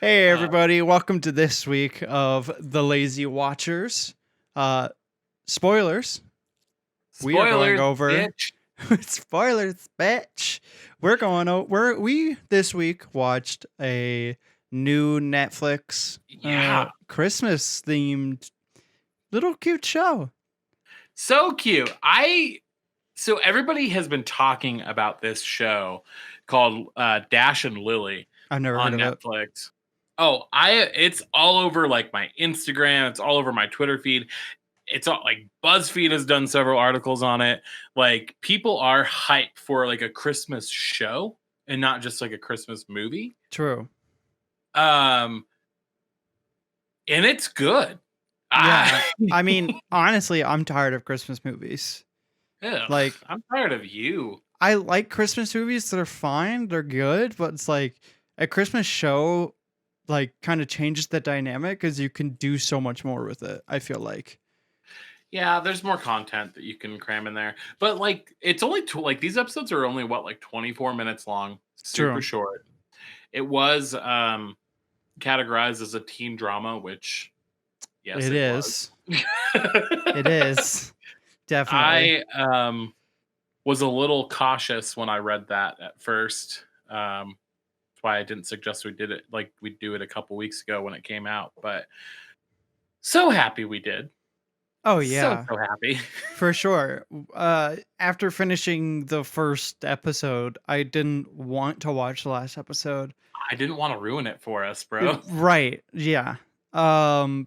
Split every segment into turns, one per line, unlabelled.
Hey everybody, welcome to this week of The Lazy Watchers. Spoilers. We are going
Spoilers,
over
bitch.
spoilers, bitch. We're going over we this week watched a new Netflix Christmas themed little cute show.
So cute. So everybody has been talking about this show called Dash and Lily
I've never
on
heard of it.
Netflix. Oh, it's all over like my Instagram, it's all over my Twitter feed. It's all like BuzzFeed has done several articles on it. Like people are hyped for like a Christmas show and not just like a Christmas movie.
True.
And it's good.
Yeah. I mean, honestly, I'm tired of Christmas movies.
Ugh,
Like,
I'm tired of you.
I like Christmas movies. They're fine. They're good. But it's like a Christmas show, like, kind of changes the dynamic because you can do so much more with it, I feel like.
Yeah, there's more content that you can cram in there. But like it's only like these episodes are only like 24 minutes long. Super
True.
short. It was categorized as a teen drama, which yes,
It is. It is. Definitely.
I was a little cautious when I read that at first. That's why I didn't suggest we did it like we do it a couple weeks ago when it came out, but so happy we did.
Oh yeah.
So happy.
For sure. After finishing the first episode, I didn't want to watch the last episode.
I didn't want to ruin it for us, bro.
Right. Yeah. I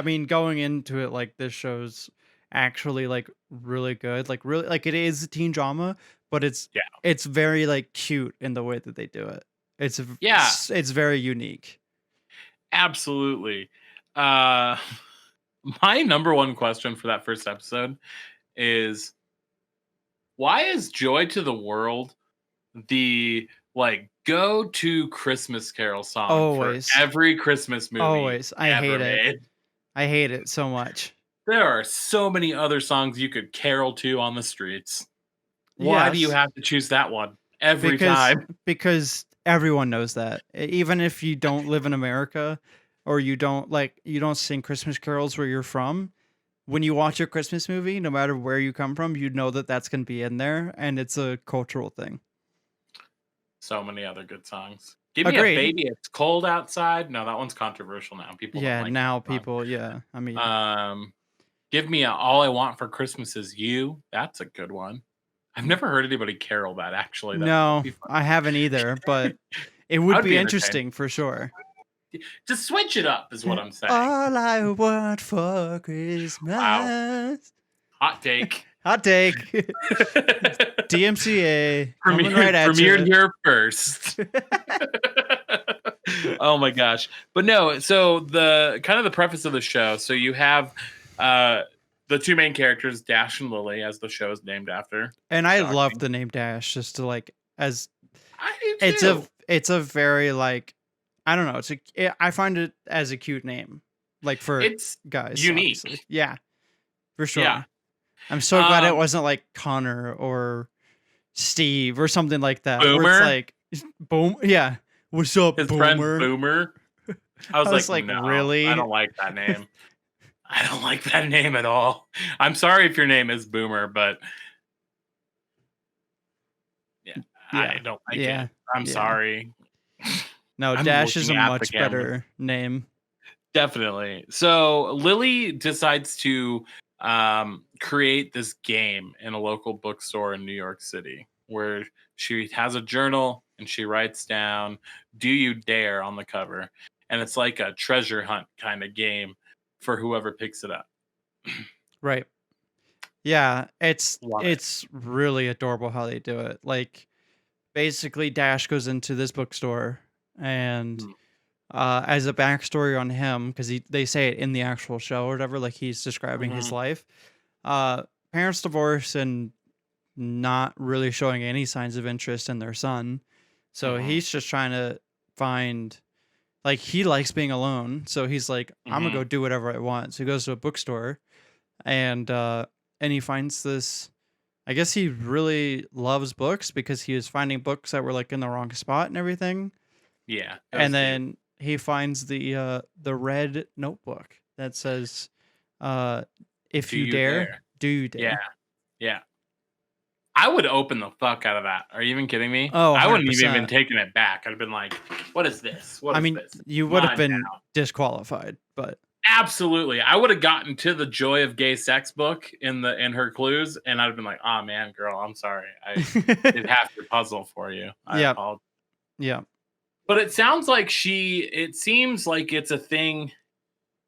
mean, going into it, like, this show's actually like really good. Like, really, like, it is a teen drama, but it's very like cute in the way that they do it. It's very unique.
Absolutely. My number one question for that first episode is, why is Joy to the World the like go-to Christmas Carol song
Always.
for every Christmas movie?
Always. I hate it. I hate it so much.
There are so many other songs you could carol to on the streets. Why do you have to choose that one every time?
Because everyone knows that. Even if you don't live in America or you don't sing Christmas carols where you're from, when you watch a Christmas movie, no matter where you come from, you know that that's going to be in there, and it's a cultural thing.
So many other good songs. Give me a Baby It's Cold Outside. No, that one's controversial now. People don't like
now people, yeah. I mean,
give me All I Want for Christmas Is You. That's a good one. I've never heard anybody carol that, actually.
No, I haven't either, but it would be interesting for sure.
Just switch it up is what I'm saying.
All I want for Christmas.
Wow. Hot take.
Hot take. DMCA.
Premiered here first. Oh my gosh. But no, so the kind of the preface of the show. So you have the two main characters, Dash and Lily, as the show is named after.
And I love the name Dash, just to like, as
I do too.
It's a very like, I don't know. I find it as a cute name, like for guys.
Unique.
Obviously. Yeah, for sure.
Yeah.
I'm so glad it wasn't like Connor or Steve or something like that.
Boomer.
Where it's like, boom. Yeah. What's up,
His
Boomer?
friend Boomer. I was like, no,
really?
I don't like that name. I don't like that name at all. I'm sorry if your name is Boomer, but I don't like it. I'm sorry.
No, Dash is a much better name.
Definitely. So Lily decides to create this game in a local bookstore in New York City where she has a journal and she writes down, "Do you dare?" on the cover. And it's like a treasure hunt kind of game for whoever picks it up.
Right. Yeah, it's really adorable how they do it. Like, basically Dash goes into this bookstore and
Mm.
as a backstory on him, because they say it in the actual show or whatever, like he's describing his
Mhm.
life. Uh, Parents divorce and not really showing any signs of interest in their son. So
Mhm.
he's just trying to find, like, he likes being alone. So he's like, I'm gonna go
Mhm.
do whatever I want. So he goes to a bookstore and he finds this. I guess he really loves books because he was finding books that were like in the wrong spot and everything.
Yeah, it was
And
cute.
then he finds the red notebook that says, uh, "If
Do
you
you
dare,
dare?
do you
Yeah,
dare?"
yeah. I would open the fuck out of that. Are you even kidding me?
Oh,
I wouldn't even been
100%.
taken it back. I'd have been like, "What is this? What
I
is
mean,
this?
you would have
Mine
been
now."
disqualified, but
Absolutely. I would have gotten to the Joy of Gay Sex book in her clues, and I'd have been like, "Oh man, girl, I'm sorry. I did half your puzzle for you. I
Yep,
apologize."
yep.
But it sounds like it seems like it's a thing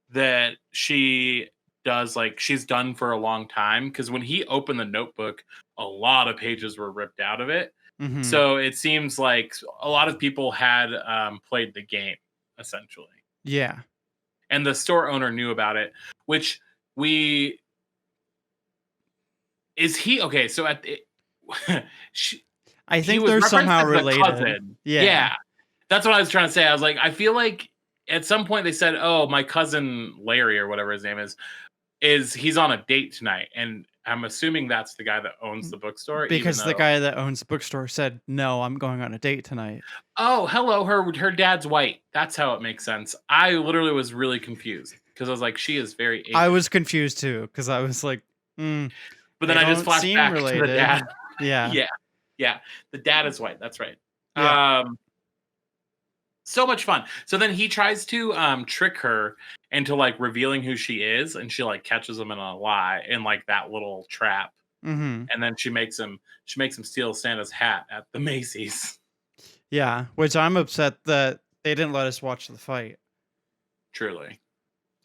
that she does, like, she's done for a long time, because when he opened the notebook, a lot of pages were ripped out of it.
Mhm.
So it seems like a lot of people had, played the game, essentially,
Yeah.
and the store owner knew about it, which we is he okay, so at the she
I
he
think
was
they're
referenced
somehow
as the
related.
cousin.
Yeah.
Yeah. That's what I was trying to say. I was like, I feel like at some point they said, "Oh, my cousin Larry," or whatever his name is he's on a date tonight, and I'm assuming that's the guy that owns
Mm,
the bookstore, even
because the
though
guy that owns the bookstore said, "No, I'm going on a date tonight."
oh, hello, her dad's white. That's how it makes sense. I literally was really confused because I was like, she is very
I
Asian.
was confused too because I was like, "Hmm,
But then
they
I just
don't
flashed
seem
back to the
related."
dad.
Yeah.
Yeah. Yeah. The dad is white. That's right.
Yeah.
Um, so much fun. So then he tries to trick her into like revealing who she is, and she like catches him in a lie in like that little trap.
Mhm.
And then she makes him steal Santa's hat at the Macy's.
Yeah, which I'm upset that they didn't let us watch the fight.
Truly.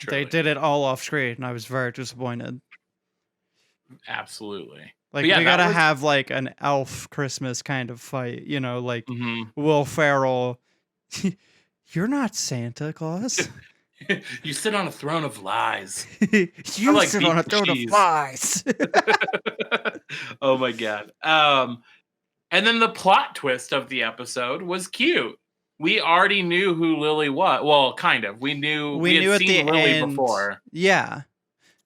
They
Truly.
did it all off screen, and I was very disappointed.
Absolutely. But
Like,
yeah,
we
that
gotta
was
have, like, an elf Christmas kind of fight, like
mhm.
Will Ferrell. "You're not Santa Claus.
You sit on a throne of lies. I
You
like
sit
beef
on a
and
throne of
cheese.
lies."
Oh my god. And then the plot twist of the episode was cute. We already knew who Lily was. Well, kind of.
We
We had
knew at
seen
the
Lily
end.
before.
Yeah.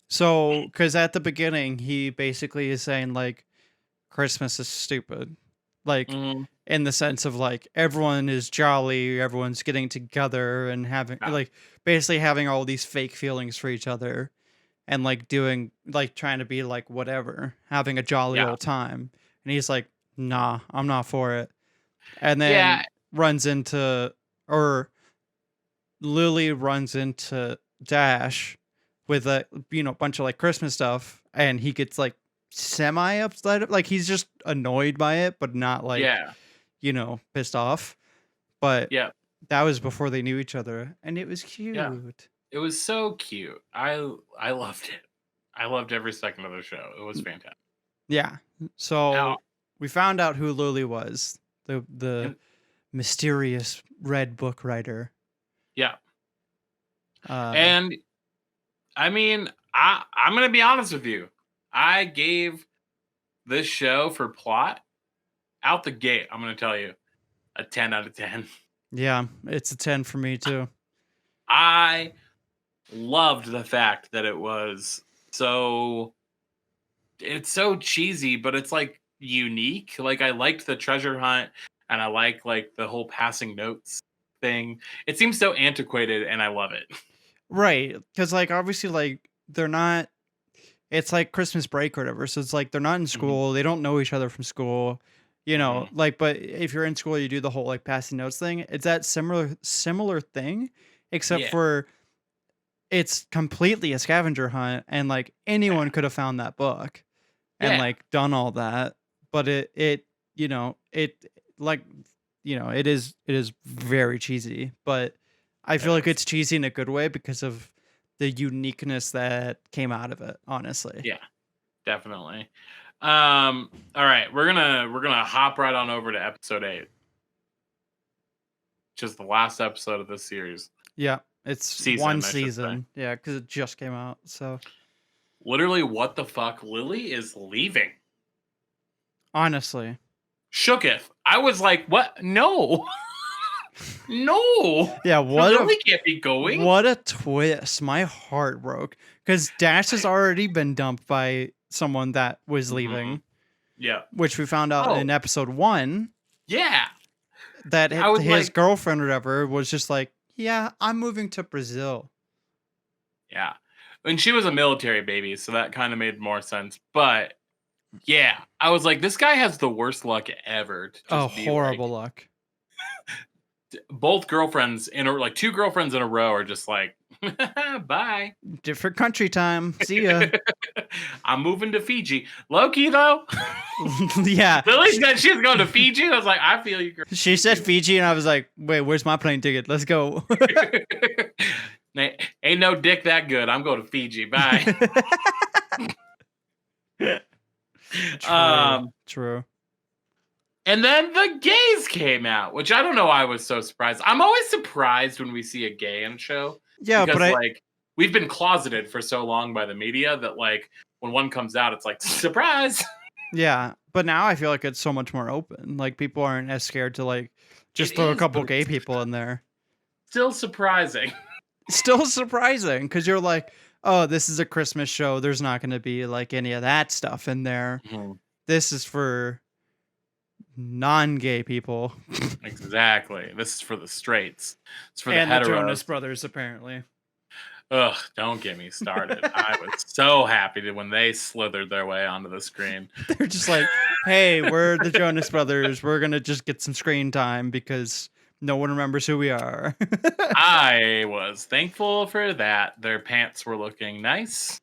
So, because at the beginning, he basically is saying, like, Christmas is stupid. Like,
Mhm.
in the sense of like everyone is jolly, everyone's getting together and having
Yeah.
like basically having all these fake feelings for each other and like doing like trying to be like whatever, having a jolly
Yeah.
old time. And he's like, "Nah, I'm not for it." And
Yeah.
then runs into or Lily runs into Dash with a bunch of like Christmas stuff and he gets like semi upset, like he's just annoyed by it but not like
Yeah.
pissed off. But
Yeah.
that was before they knew each other, and it was
Yeah.
cute.
It was so cute. I loved it. I loved every second of the show. It was fantastic.
Yeah.
Now,
So we found out who Lily was, the
and
mysterious red book writer.
yeah.
Uh,
And I mean, I'm gonna be honest with you. I gave this show for plot out the gate. I'm gonna tell you a 10 out of 10.
yeah, it's a 10 for me too.
I loved the fact that so it's so cheesy, but it's like unique. Like I liked the treasure hunt, and I like the whole passing notes thing. It seems so antiquated, and I love it.
Right, because like obviously like they're not. It's like Christmas break or whatever, so it's like they're not in
Mhm,
school. They don't know each other from school.
mhm.
Like, but if you're in school, you do the whole like passing notes thing. It's that similar thing, except
Yeah,
for it's completely a scavenger hunt and like anyone could have found that book and
yeah,
like done all that, but it like it is very cheesy, but I
it
feel like
is.
it's cheesy in a good way because of the uniqueness that came out of it, honestly.
Yeah, definitely. All right, we're gonna hop right on over to episode 8. Just the last episode of this series.
Yeah, it's
Season,
one
I should say.
season. Yeah, because it just came out. So
Literally, what the fuck? Lily is leaving.
honestly,
Shooketh. I was like, what? No. No.
yeah.
Lily can't be going.
What a twist! My heart broke because Dash has already been dumped by someone that was leaving.
Yeah,
which we found out in episode 1.
Yeah,
that his girlfriend or whatever was just like, yeah, I'm moving to Brazil.
Yeah, and she was a military baby, so that kind of made more sense. But yeah, I was like, this guy has the worst luck ever.
Horrible luck.
Both girlfriends like 2 girlfriends in a row are just like, bye.
Different country time. See ya.
I'm moving to Fiji. Low-key though.
Yeah.
She's going to Fiji. I was like, I feel you, girl.
She said Fiji, and I was like, wait, where's my plane ticket? Let's go.
Ain't no dick that good. I'm going to Fiji. Bye.
True.
And then the gays came out, which I don't know why I was so surprised. I'm always surprised when we see a gay in a show.
Yeah,
because, like, we've been closeted for so long by the media that, like, when one comes out, it's like, surprise!
Yeah, but now I feel like it's so much more open. Like, people aren't as scared to, like, just throw a couple gay people in there.
Still surprising.
Still surprising, because you're like, oh, this is a Christmas show. There's not going to be, like, any of that stuff in there. Mm-hmm. This is for non-gay people.
Exactly. This is for the straights. It's for the heteros.
And the Jonas Brothers, apparently.
Ugh, don't get me started. I was so happy that when they slithered their way onto the screen.
They're just like, hey, we're the Jonas Brothers. We're going to just get some screen time because no one remembers who we are.
I was thankful for that. Their pants were looking nice.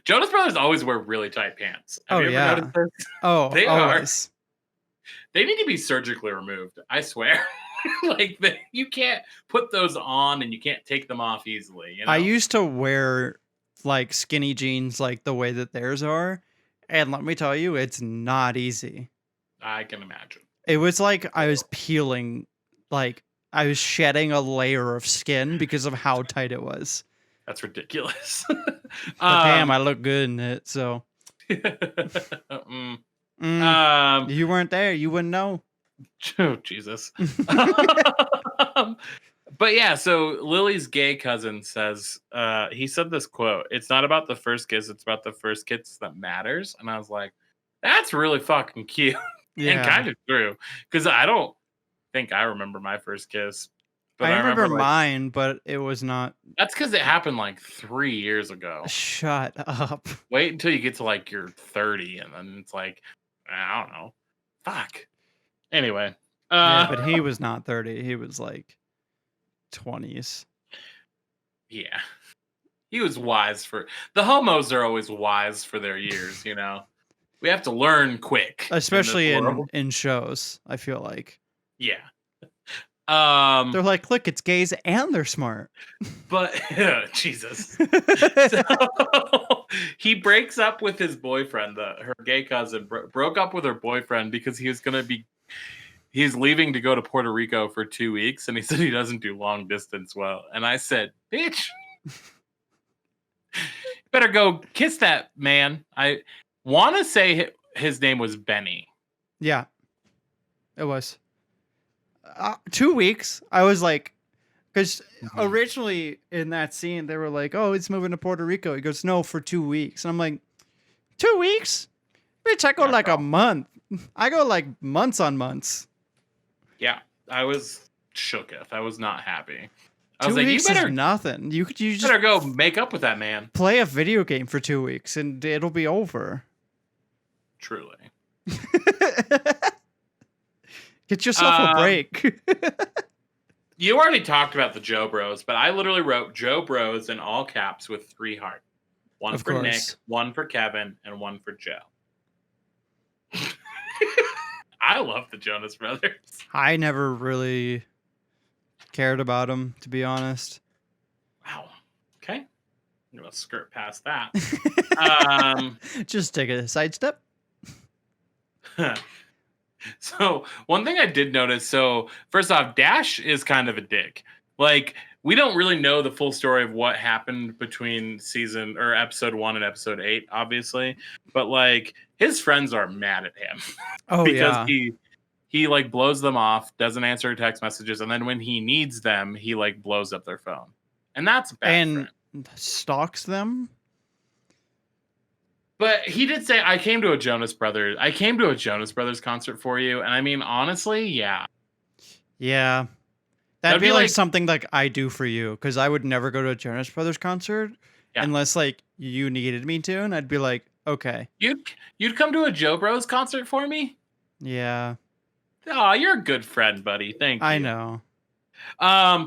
Jonas Brothers always wear really tight pants. Have you ever noticed this?
Oh,
they
always.
They need to be surgically removed. I swear. Like, you can't put those on and you can't take them off easily. You know?
I used to wear like skinny jeans like the way that theirs are. And let me tell you, it's not easy.
I can imagine.
It was like I was peeling, like I was shedding a layer of skin because of how tight it was.
That's ridiculous.
Damn, I look good in it, so. You weren't there. You wouldn't know.
Oh, Jesus. But yeah, so Lily's gay cousin says, he said this quote, "It's not about the first kiss, it's about the first kiss that matters." And I was like, that's really fucking cute. Yeah. And kind of true. Because I don't think I remember my first kiss.
But I remember mine, but it was not.
That's because it happened like 3 years ago.
Shut up.
Wait until you get to like you're 30, and then it's like, I don't know. Fuck. Anyway.
Yeah, but he was not 30. He was like 20s.
Yeah. He was wise for... The homos are always wise for their years, you know? We have to learn quick.
Especially in shows, I feel like.
Yeah.
They're like, look, it's gays and they're smart.
But Jesus. So, he breaks up with his boyfriend. Her gay cousin broke up with her boyfriend because he's leaving to go to Puerto Rico for 2 weeks, and he said he doesn't do long distance well. And I said, bitch, you better go kiss that man. I want to say his name was Benny.
Yeah, it was. 2 weeks. I was like, because originally in that scene, they were like, oh, he's moving to Puerto Rico. He goes, no, for 2 weeks. And I'm like, 2 weeks? Bitch, I go like a month. I go like months on months.
Yeah, I was shooketh. I was not happy. I
2
was like,
weeks is nothing. You just
better go make up with that man.
Play a video game for 2 weeks and it'll be over.
Truly.
Get yourself a break.
You already talked about the Joe Bros, but I literally wrote Joe Bros in all caps with 3 hearts. One for Nick, one for Kevin, and one for Joe. I love the Jonas Brothers.
I never really cared about them, to be honest.
Wow. Okay. gonna skirt past that. Um,
Just take a sidestep.
So one thing I did notice, so first off, Dash is kind of a dick. Like, we don't really know the full story of what happened between season or episode 1 and episode 8, obviously. But like his friends are mad at him
Oh
because
yeah.
he like blows them off, doesn't answer text messages, and then when he needs them, he like blows up their phone. And that's a bad
And
friend.
stalks them.
But he did say, I came to a Jonas Brothers concert for you. And I mean, honestly, yeah.
Yeah. That'd be like something like I do for you, because I would never go to a Jonas Brothers concert unless like you needed me to, and I'd be like, okay.
You'd come to a Joe Bros concert for me?
Yeah.
Oh, you're a good friend, buddy. Thank you.
I know.
I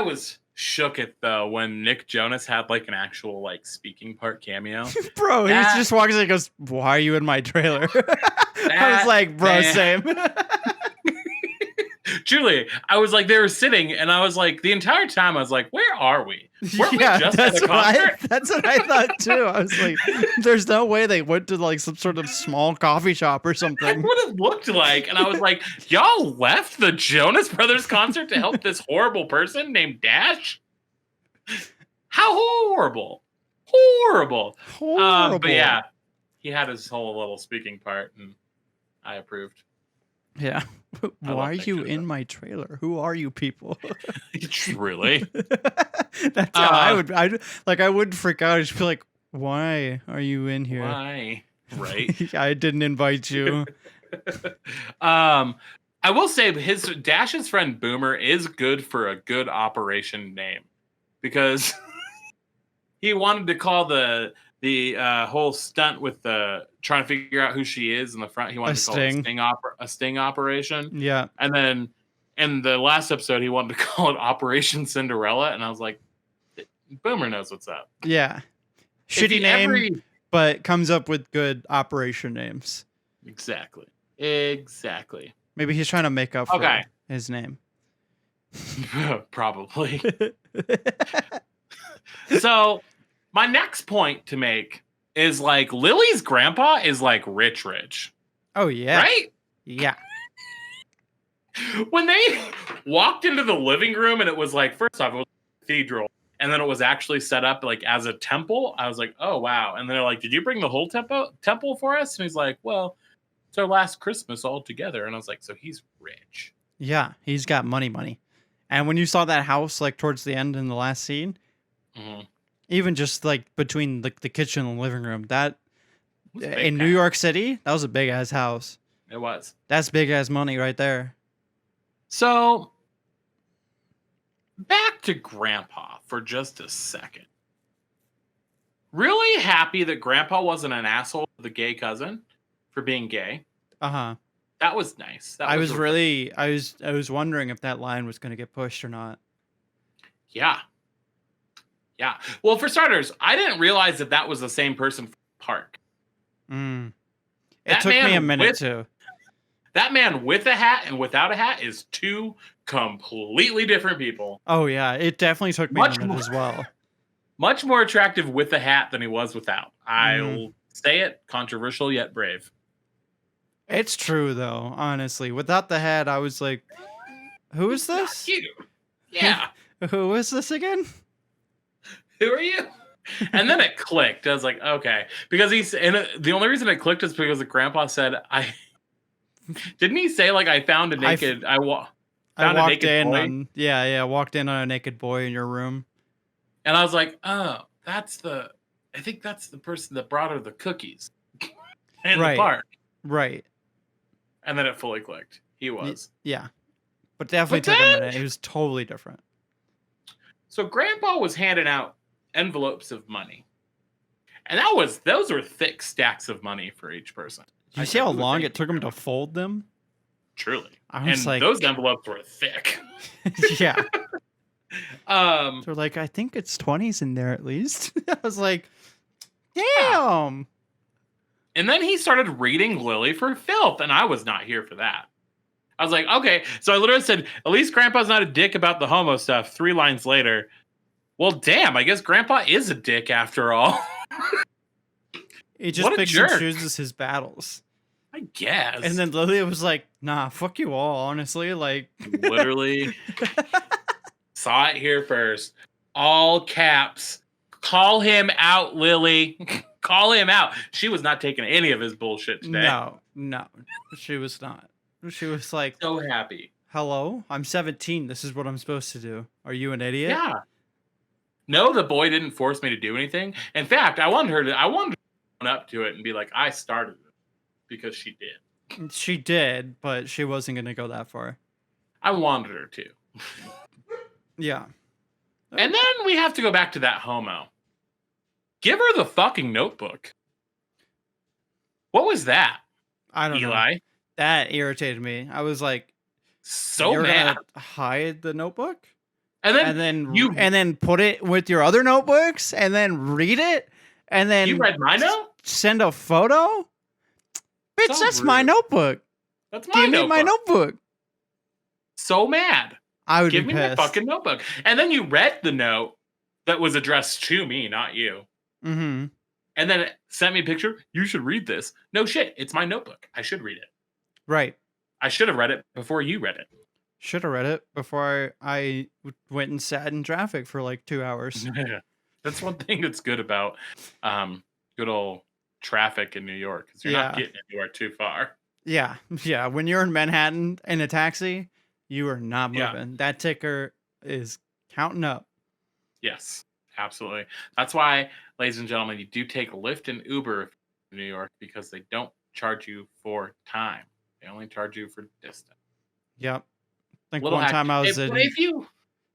was shook it though when Nick Jonas had like an actual like speaking part cameo.
Bro, he just walks in and goes, "Why are you in my trailer?" I was like, bro, same.
Truly, I was like, they were sitting, and I was like, the entire time, I was like, where are we?
Weren't we just at a concert? That's what I thought too. I was like, there's no way they went to like some sort of small coffee shop or something.
That's what it looked like. And I was like, y'all left the Jonas Brothers concert to help this horrible person named Dash? How horrible. Horrible. But yeah, he had his whole little speaking part, and I approved.
Yeah. Why are you in my trailer? Who are you people?
Really?
That's how I would freak out. I'd just be like, why are you in here?
Why? Right?
I didn't invite you.
I will say Dash's friend Boomer is good for a good operation name, because he wanted to call the whole stunt with the trying to figure out who she is in the front. He wanted to call it a sting operation.
Yeah.
And then in the last episode, he wanted to call it Operation Cinderella. And I was like, Boomer knows what's up.
Yeah. Shitty name, but comes up with good operation names.
Exactly.
Maybe he's trying to make up for his name.
Probably. So my next point to make is like Lily's grandpa is like rich.
Oh yeah.
Right?
Yeah.
When they walked into the living room and it was like, first off, it was a cathedral, and then it was actually set up like as a temple. I was like, oh wow. And they're like, did you bring the whole temple for us? And he's like, well, it's our last Christmas all together. And I was like, so he's rich.
Yeah, he's got money. And when you saw that house like towards the end in the last scene, even just like between the kitchen and the living room, that in New York City, that was a big ass house.
It was.
That's big ass money right there.
So back to Grandpa for just a second. Really happy that Grandpa wasn't an asshole to the gay cousin for being gay.
Uh-huh.
That was nice.
I was wondering if that line was going to get pushed or not.
Yeah. Well, for starters, I didn't realize that was the same person from the park.
It took me a minute too.
That man with a hat and without a hat is two completely different people.
Oh yeah, it definitely took me a minute as well.
Much more attractive with the hat than he was without. I'll say it, controversial yet brave.
It's true though, honestly. Without the hat, I was like, who is this?
You. Yeah.
Who is this again?
Who are you? And then it clicked. I was like, okay. Because the only reason it clicked is because the grandpa said, didn't he say like I found a naked I walked in on a naked boy in your room. And I was like, oh, I think that's the person that brought her the cookies in the park.
Right.
And then it fully clicked. He was.
Yeah. But definitely took a minute. It was totally different.
So Grandpa was handing out envelopes of money. And those were thick stacks of money for each person.
Did you see how long it took him to fold them?
Truly.
And like,
those envelopes were thick.
Yeah. They're like, I think it's 20s in there at least. I was like, damn.
And then he started reading Lily for filth, and I was not here for that. I was like, okay. So I literally said, at least Grandpa's not a dick about the homo stuff. 3 lines later. Well, damn, I guess Grandpa is a dick after all.
He just picks and chooses his battles.
I guess.
And then Lilia was like, nah, fuck you all, honestly. Like,
literally saw it here first. All caps. Call him out, Lily. Call him out. She was not taking any of his bullshit today.
No, she was not. She was like,
so happy.
Hello, I'm 17. This is what I'm supposed to do. Are you an idiot?
Yeah. No, the boy didn't force me to do anything. In fact, I wanted to run up to it and be like, I started it, because she did.
She did, but she wasn't going to go that far.
I wanted her to.
Yeah.
And then we have to go back to that homo. Give her the fucking notebook. What was that?
I don't know. That irritated me. I was like,
so mad.
Hide the notebook?
And then
put it with your other notebooks and then read it and then
you read my note?
Send a photo? Bitch, that's rude. My notebook.
That's my notebook.
Give me my notebook.
So mad.
I would
give
be
me
pissed.
my fucking notebook. And then you read the note that was addressed to me, not you.
Mm-hmm.
And then it sent me a picture. You should read this. No shit. It's my notebook. I should read it.
Right.
I should have read it before you read it.
Should have read it before I went and sat in traffic for like 2 hours.
That's one thing that's good about good old traffic in New York, because you're not getting anywhere too far.
Yeah. When you're in Manhattan in a taxi, you are not moving. Yeah. That ticker is counting up.
Yes, absolutely. That's why, ladies and gentlemen, you do take Lyft and Uber in New York, because they don't charge you for time. They only charge you for distance.
Yep. I think one time I was in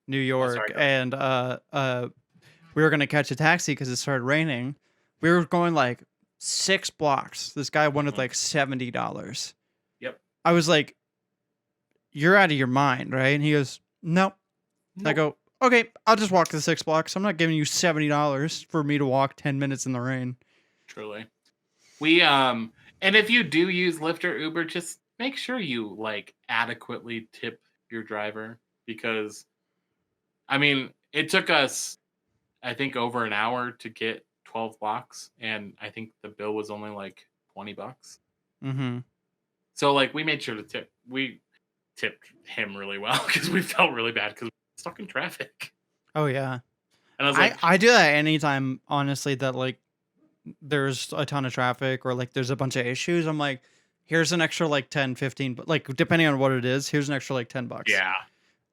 New York and we were going to catch a taxi because it started raining. We were going like 6 blocks. This guy wanted like $70.
Yep.
I was like, you're out of your mind, right? And he goes, nope. I go, okay, I'll just walk the 6 blocks. I'm not giving you $70 for me to walk 10 minutes in the rain.
Truly. We, and if you do use Lyft or Uber, just make sure you like adequately tip your driver, because I mean, it took us, I think, over an hour to get 12 blocks, and I think the bill was only like $20.
Mm-hmm.
So like we made sure to we tipped him really well, because we felt really bad because we were stuck in traffic.
Oh yeah.
And I was like,
I do that anytime, honestly, that like there's a ton of traffic or like there's a bunch of issues. I'm like, here's an extra like 10, 15, but like depending on what it is, here's an extra like $10.
Yeah.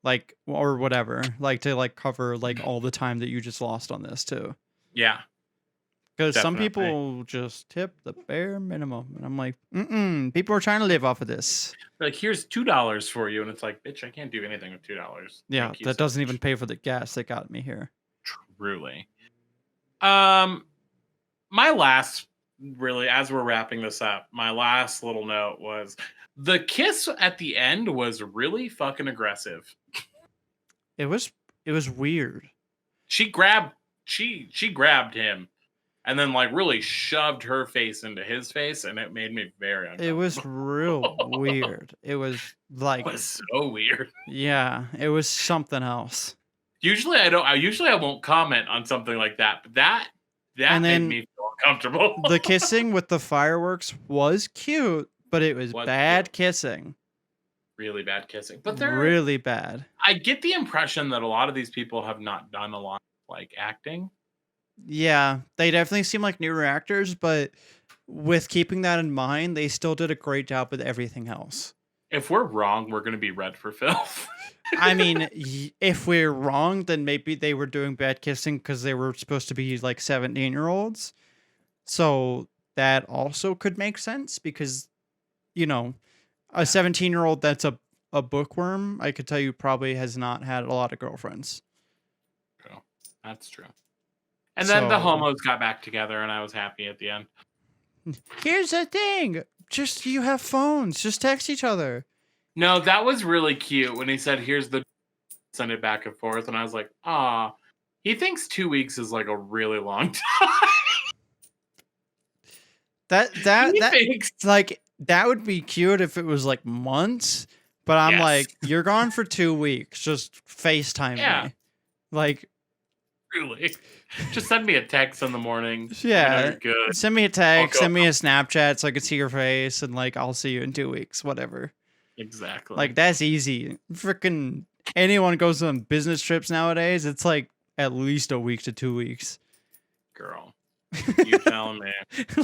Like, or whatever, like to like cover like all the time that you just lost on this too.
Yeah.
Because some people just tip the bare minimum. And I'm like, people are trying to live off of this.
Like, here's $2 for you. And it's like, bitch, I can't do anything with $2.
Yeah, that doesn't even pay for the gas that got me here.
Truly. My last, really, as we're wrapping this up, my last little note was the kiss at the end was really fucking aggressive.
It was weird.
She grabbed him and then like really shoved her face into his face, and it made me very uncomfortable.
It was real weird. It was like,
it was so weird.
Yeah, it was something else.
Usually I won't comment on something like that, but that made me feel uncomfortable.
The kissing with the fireworks was cute, but it was bad kissing.
Really bad kissing. But they're
really bad.
I get the impression that a lot of these people have not done a lot of like acting.
Yeah, they definitely seem like newer actors, but with keeping that in mind, they still did a great job with everything else.
If we're wrong, we're going to be read for filth.
I mean, if we're wrong, then maybe they were doing bad kissing because they were supposed to be like 17-year-olds. So that also could make sense because, you know, a 17-year-old that's a bookworm, I could tell you probably has not had a lot of girlfriends.
True. That's true. And then the homos got back together, and I was happy at the end.
Here's the thing. Just, you have phones. Just text each other.
No, that was really cute when he said, here's the send it back and forth. And I was like, ah, he thinks 2 weeks is like a really long time.
That would be cute if it was like months, but I'm like, you're gone for 2 weeks. Just FaceTime me. Like,
Truly. Just send me a text in the morning. Let me know
Yeah,
you're good.
send me a
I'll
text,
go.
send me a Snapchat so I can see your face, and like I'll see you in 2 weeks, whatever.
Exactly.
Like that's easy. Freaking anyone goes on business trips nowadays, it's like at least a week to 2 weeks.
Girl. You telling me.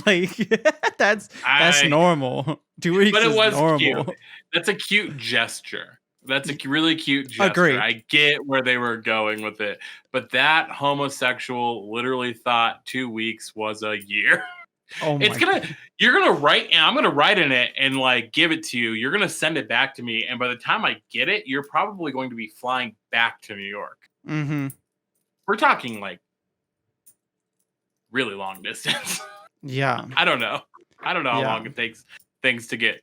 Like that's
I
normal. two
But
weeks
it
is
was cute.
normal.
That's a cute gesture. That's a really cute gesture.
Agreed.
I get where they were going with it, but that homosexual literally thought 2 weeks was a year.
Oh
It's
my
gonna
god.
You're gonna write, and I'm gonna write in it and like give it to you. You're gonna send it back to me, and by the time I get it, you're probably going to be flying back to New York.
Mm-hmm.
We're talking like really long distance.
Yeah.
I don't know. I don't know how
Yeah.
long it takes things to get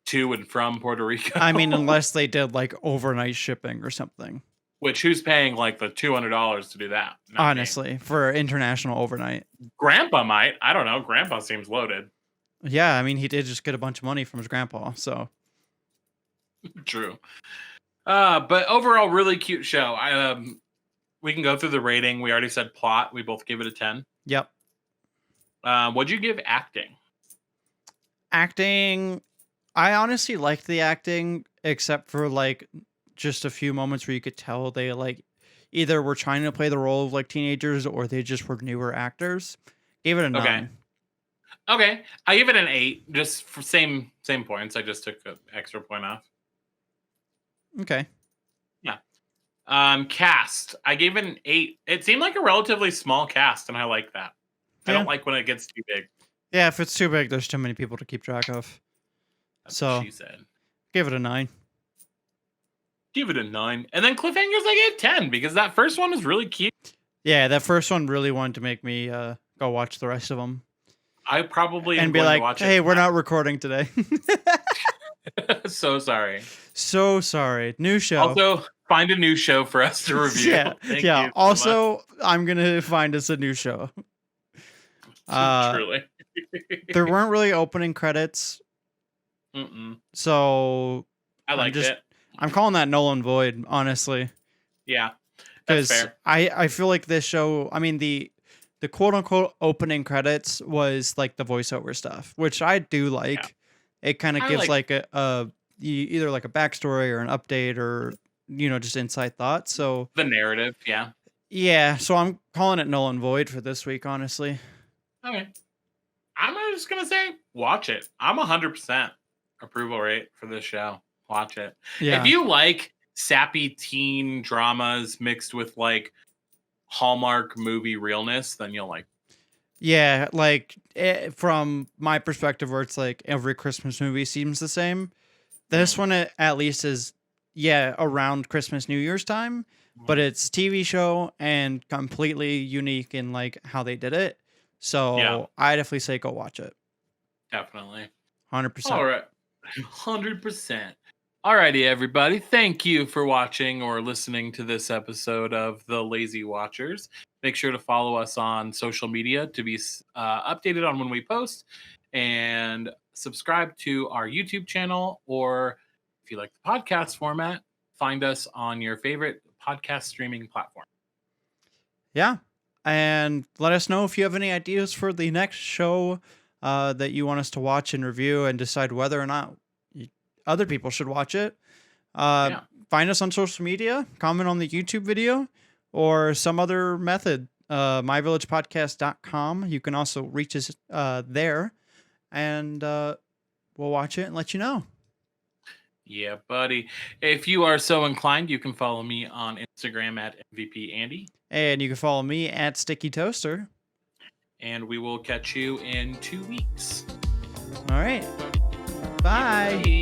to and from Puerto Rico.
I mean, unless they did like overnight shipping or something.
Which who's paying like the $200 to do that? Not me.
Honestly, for international overnight.
Grandpa might. I don't know. Grandpa seems loaded.
Yeah, I mean, he did just get a bunch of money from his grandpa, so.
True. But overall, really cute show. We can go through the rating. We already said plot. We both gave it a 10.
Yep.
What'd you give acting?
Acting, I honestly liked the acting, except for like just a few moments where you could tell they like either were trying to play the role of like teenagers or they just were newer actors. Gave it a 9.
Okay. I give it an 8, just for same points. I just took an extra point off.
Okay.
Yeah. Cast. I gave it an 8. It seemed like a relatively small cast, and I like that. I
Yeah.
don't like when it gets too big.
Yeah, if it's too big, there's too many people to keep track of.
That's
So
what she said.
give it a 9.
Give it a 9. And then cliffhangers, I gave 10 because that first one was really cute.
Yeah, that first one really wanted to make me go watch the rest of them.
I probably am
And be
going to
like,
watch
hey,
it
we're not recording today.
So sorry.
So sorry. New show.
Also, find a new show for us to review.
Yeah.
Thank
Yeah.
you so
Also, I'm going to find us a new show.
much. Truly.
There weren't really opening credits.
Mm-mm.
So
I liked it.
I'm calling that null and void, honestly.
Yeah. That's fair.
I feel like this show, I mean, the quote unquote opening credits was like the voiceover stuff, which I do like. Yeah. It kind of gives like either like a backstory or an update or, just inside thoughts. So
the narrative. Yeah.
Yeah. So I'm calling it null and void for this week, honestly.
Okay. I'm just going to say, watch it. I'm 100% approval rate for this show. Watch it. Yeah. If you like sappy teen dramas mixed with like Hallmark movie realness, then you'll like.
Yeah, like from my perspective, where it's like every Christmas movie seems the same. This one at least is, around Christmas, New Year's time, but it's TV show and completely unique in like how they did it. So I definitely say go watch it.
Definitely.
100%.
All right. 100%. Alrighty, everybody. Thank you for watching or listening to this episode of The Lazy Watchers. Make sure to follow us on social media to be updated on when we post, and subscribe to our YouTube channel, or if you like the podcast format, find us on your favorite podcast streaming platform.
Yeah. And let us know if you have any ideas for the next show that you want us to watch and review and decide whether or not other people should watch it. Find us on social media, comment on the YouTube video, or some other method. myvillagepodcast.com. You can also reach us there, and we'll watch it and let you know.
Yeah, buddy. If you are so inclined, you can follow me on Instagram at MVP Andy.
And you can follow me at Sticky Toaster.
And we will catch you in 2 weeks.
All right. Bye.
Bye.